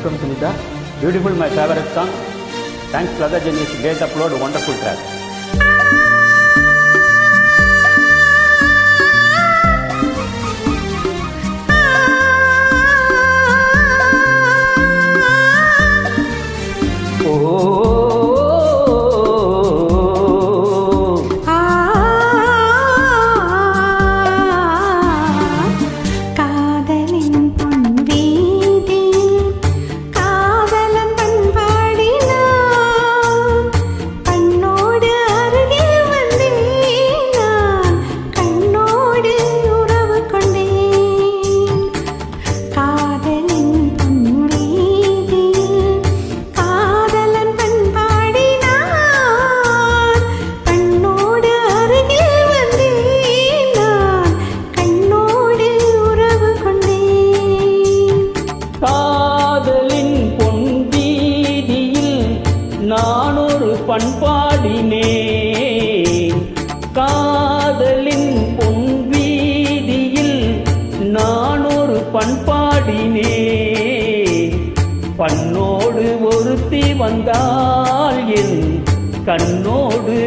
Welcome, Sunita. Beautiful, my favorite song. Thanks, Lada Jenny's great upload, wonderful track. பண்பாடினேன் காதலின் பொன் வீதியில் நான் ஒரு பண்பாடினேன் பண்ணோடு ஒருத்தி வந்தாள் என் கண்ணோடு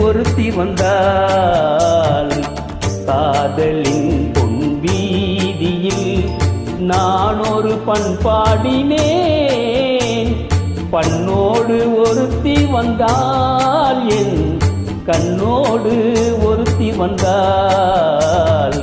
ஒருத்தி வந்தாள் காதலின் பொன் வீதியில் நான் ஒரு பண்பாடினேன் பண்ணோடு ஒருத்தி வந்தாள் என் கண்ணோடு ஒருத்தி வந்தாள்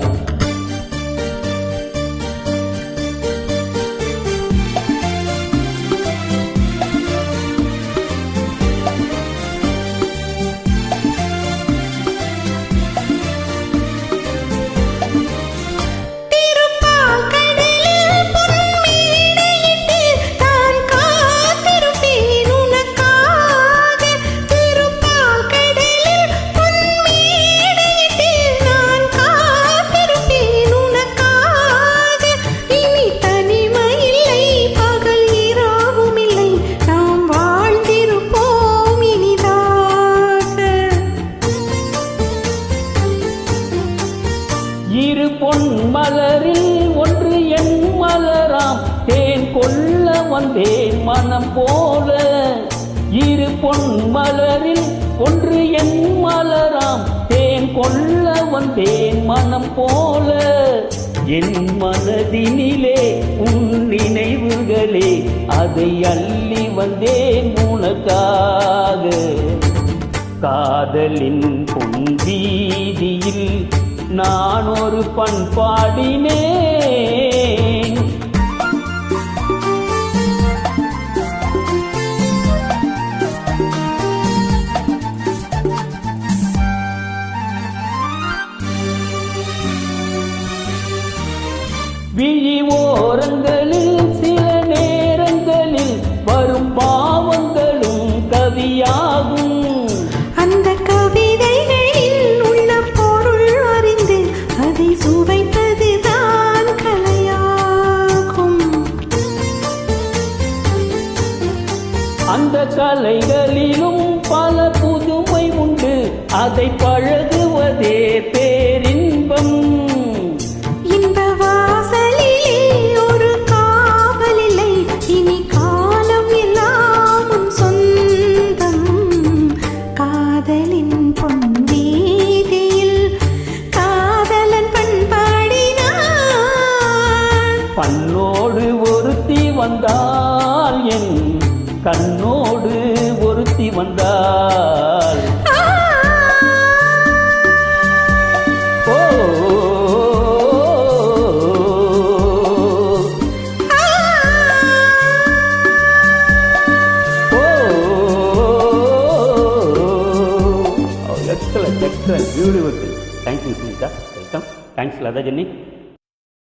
இரு பொன் மலரில் ஒன்று என் மலராம் தேன் கொள்ள வந்தேன் மனம் போல இரு பொன் மலரில் ஒன்று என் மலராம் தேன் கொள்ள வந்தேன் மனம் போல என் மனதினிலே உன் நினைவுகளே அதை அள்ளி வந்தேன் உனக்காக காதலின் பொன் வீதியில் நான் ஒரு பண்பாடினேன் விழி ஓரங்களில் சில நேரங்களில் வரும் பாவங்களும் கவியாகும் அந்த கவிதைகளில் உள்ள பொருள் அறிந்து அதை சுவைப்பதுதான் கலையாகும் அந்த கலைகளிலும் பல புதுமை உண்டு அதை பழகுவதே பேரின்பம் இந்த வாசலிலே ஒரு காவல் இல்லை இனி காலம் எல்லாம் சொந்தம் காதலின் பொன் வீதியில் காதலன் பண்பாடினான் பண்ணோடு ஒருத்தி வந்தாள் என் கண்ணோடு ஒருத்தி வந்தாள் ஓ excellent, beautiful. Thank you, Sunita. Welcome. Thanks, Lada Jenny.